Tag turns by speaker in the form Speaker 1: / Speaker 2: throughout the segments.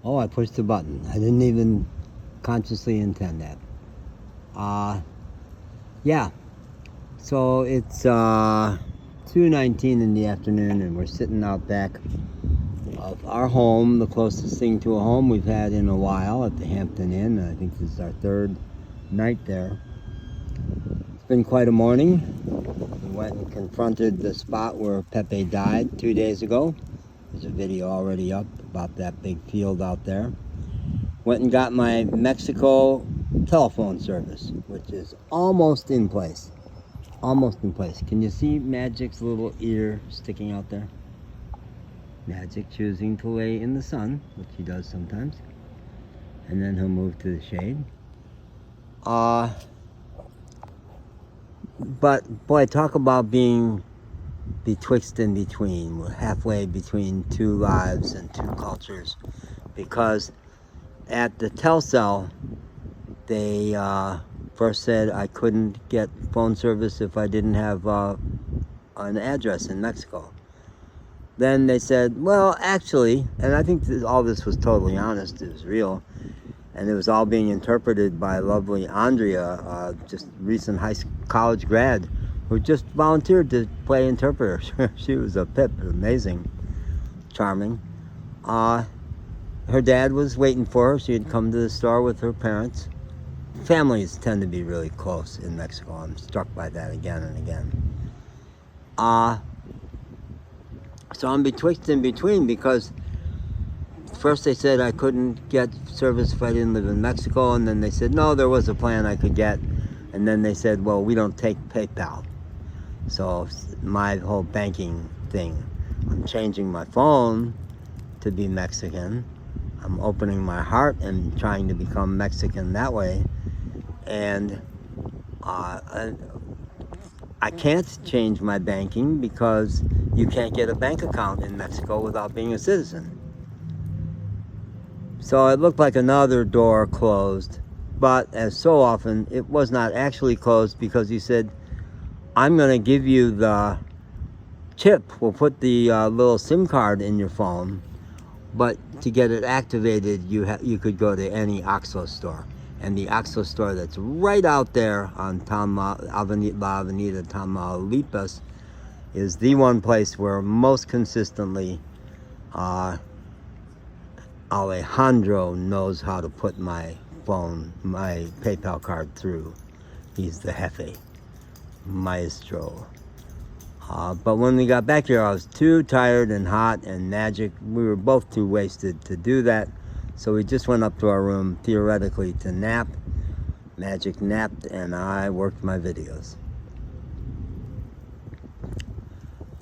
Speaker 1: Oh, I pushed the button. I didn't even consciously intend that. Yeah. So it's 2:19 in the afternoon, and we're sitting out back of our home, the closest thing to a home we've had in a while, at the Hampton Inn. I think this is our third night there. It's been quite a morning. We went and confronted the spot where Pepe died 2 days ago. There's a video already up about that big field out there. Went and got my Mexico telephone service, which is almost in place. Almost in place. Can you see Magic's little ear sticking out there? Magic choosing to lay in the sun, which he does sometimes. And then he'll move to the shade. But boy, talk about being betwixt and between. We're halfway between two lives and two cultures, because at the Telcel, they first said I couldn't get phone service if I didn't have an address in Mexico. Then they said, well, actually, and I think all this was totally honest, it was real, and it was all being interpreted by lovely Andrea, just recent college grad, who just volunteered to play interpreter. She was a pip, amazing, charming. Her dad was waiting for her. She had come to the store with her parents. Families tend to be really close in Mexico. I'm struck by that again and again. So I'm betwixt and between, because first they said I couldn't get service if I didn't live in Mexico, and then they said no, there was a plan I could get, and then they said, well, we don't take PayPal. So my whole banking thing, I'm changing my phone to be Mexican. I'm opening my heart and trying to become Mexican that way. And I can't change my banking because you can't get a bank account in Mexico without being a citizen. So it looked like another door closed, but as so often, it was not actually closed, because he said, I'm going to give you the chip. We'll put the little SIM card in your phone, but to get it activated, you could go to any OXXO store. And the OXXO store that's right out there on La Avenida Tamaulipas is the one place where most consistently Alejandro knows how to put my PayPal card through. He's the jefe, maestro. But when we got back here, I was too tired and hot, and Magic, we were both too wasted to do that. So we just went up to our room, theoretically, to nap. Magic napped, and I worked my videos.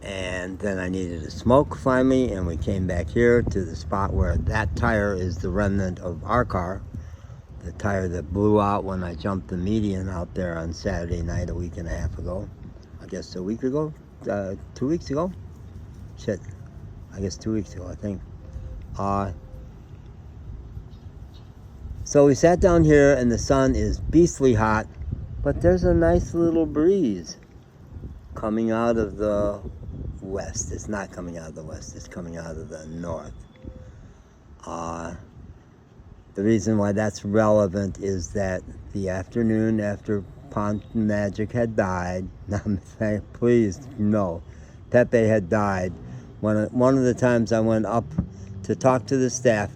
Speaker 1: And then I needed a smoke finally, and we came back here to the spot where that tire is the remnant of our car. The tire that blew out when I jumped the median out there on Saturday night a week and a half ago. I guess a week ago? 2 weeks ago? Shit. I guess 2 weeks ago, I think. So we sat down here, and the sun is beastly hot, but there's a nice little breeze coming out of the west. It's not coming out of the west, it's coming out of the north. The reason why that's relevant is that the afternoon after Magic had died, please, no, Pepe had died. One of the times I went up to talk to the staff,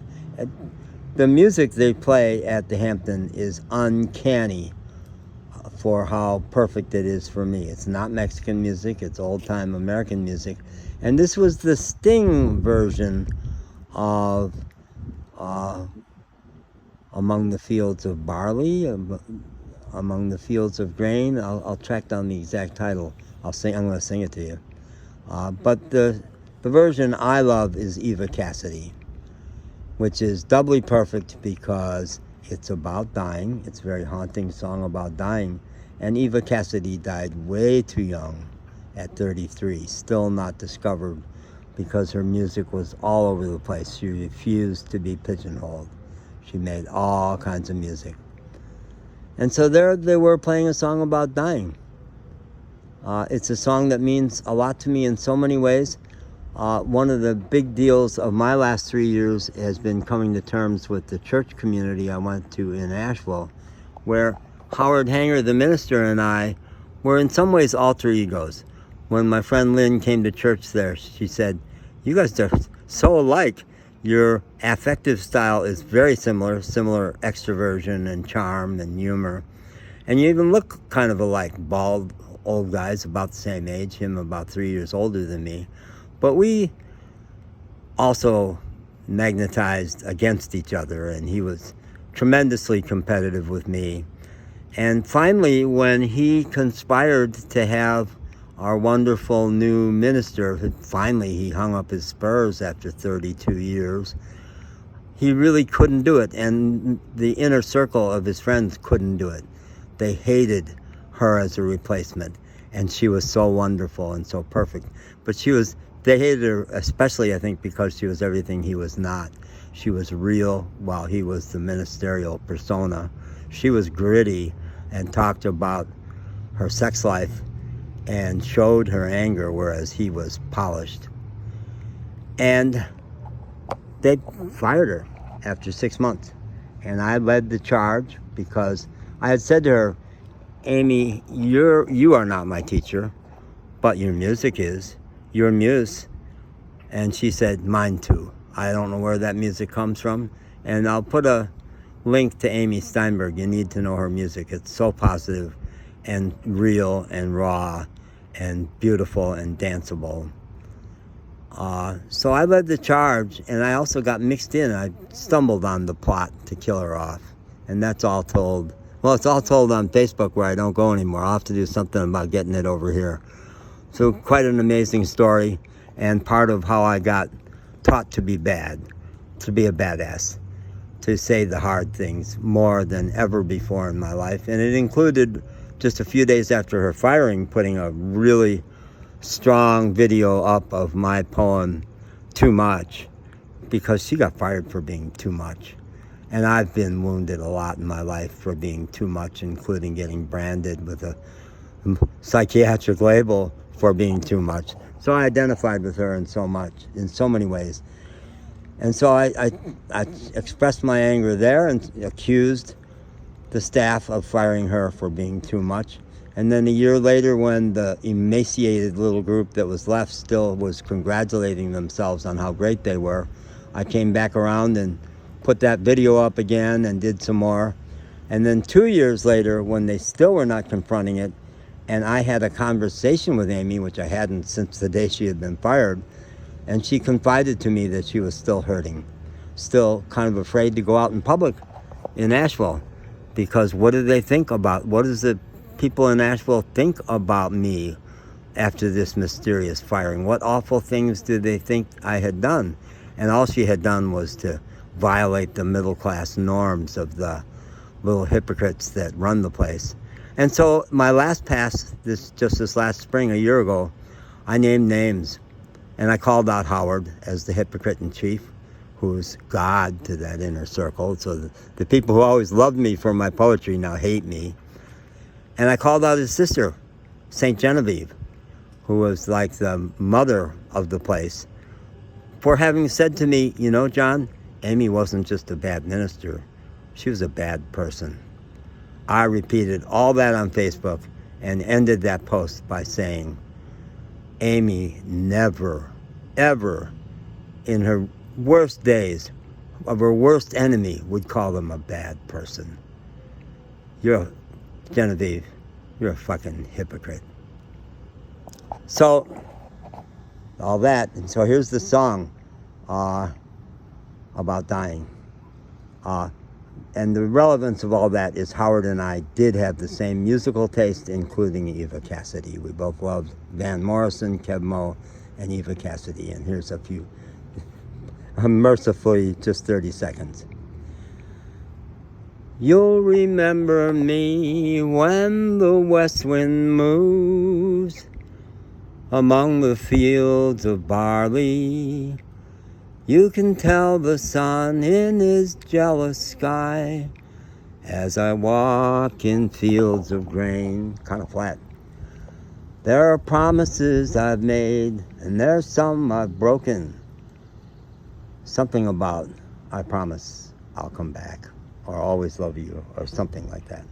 Speaker 1: the music they play at the Hampton is uncanny for how perfect it is for me. It's not Mexican music, it's old-time American music. And this was the Sting version of Among the Fields of Barley, Among the Fields of Grain. I'll track down the exact title. I'm going to sing it to you. But the version I love is Eva Cassidy, which is doubly perfect because it's about dying. It's a very haunting song about dying. And Eva Cassidy died way too young, at 33, still not discovered, because her music was all over the place. She refused to be pigeonholed. She made all kinds of music. And so there they were playing a song about dying. It's a song that means a lot to me in so many ways. One of the big deals of my last 3 years has been coming to terms with the church community I went to in Asheville, where Howard Hanger, the minister, and I were in some ways alter egos. When my friend Lynn came to church there, she said, "You guys are so alike. Your affective style is very similar extroversion and charm and humor. And you even look kind of alike, bald old guys about the same age, him about 3 years older than me. But we also magnetized against each other, and he was tremendously competitive with me. And finally, when he conspired to have our wonderful new minister, finally he hung up his spurs after 32 years, he really couldn't do it. And the inner circle of his friends couldn't do it. They hated her as a replacement. And she was so wonderful and so perfect. But they hated her especially, I think, because she was everything he was not. She was real while he was the ministerial persona. She was gritty and talked about her sex life and showed her anger, whereas he was polished. And they fired her after 6 months. And I led the charge because I had said to her, "Amy, you are not my teacher, but your music is. Your muse." And she said, "Mine too. I don't know where that music comes from." And I'll put a link to Amy Steinberg. You need to know her music. It's so positive and real and raw and beautiful and danceable. So I led the charge, and I also got mixed in. I stumbled on the plot to kill her off. And that's all told. Well, it's all told on Facebook, where I don't go anymore. I'll have to do something about getting it over here. So quite an amazing story, and part of how I got taught to be bad, to be a badass, to say the hard things more than ever before in my life. And it included, just a few days after her firing, putting a really strong video up of my poem, Too Much, because she got fired for being too much. And I've been wounded a lot in my life for being too much, including getting branded with a psychiatric label for being too much. So I identified with her in so many ways. And so I expressed my anger there and accused the staff of firing her for being too much. And then a year later, when the emaciated little group that was left still was congratulating themselves on how great they were, I came back around and put that video up again and did some more. And then 2 years later, when they still were not confronting it, and I had a conversation with Amy, which I hadn't since the day she had been fired, and she confided to me that she was still hurting, still kind of afraid to go out in public in Asheville, because what do they think about, what does the people in Asheville think about me after this mysterious firing? What awful things did they think I had done? And all she had done was to violate the middle-class norms of the little hypocrites that run the place. And so my last pass, this last spring, a year ago, I named names. And I called out Howard as the hypocrite in chief, who's God to that inner circle. So the people who always loved me for my poetry now hate me. And I called out his sister, St. Genevieve, who was like the mother of the place, for having said to me, "You know, John, Amy wasn't just a bad minister. She was a bad person." I repeated all that on Facebook and ended that post by saying, "Amy never, ever, in her worst days, of her worst enemy, would call them a bad person. Genevieve, you're a fucking hypocrite." So, all that. And so here's the song about dying. And the relevance of all that is Howard and I did have the same musical taste, including Eva Cassidy. We both loved Van Morrison, Kev Moe, and Eva Cassidy. And here's a few, mercifully, just 30 seconds. You'll remember me when the west wind moves among the fields of barley. You can tell the sun in his jealous sky as I walk in fields of grain. Kind of flat. There are promises I've made, and there's some I've broken. Something about, I promise I'll come back, or always love you, or something like that.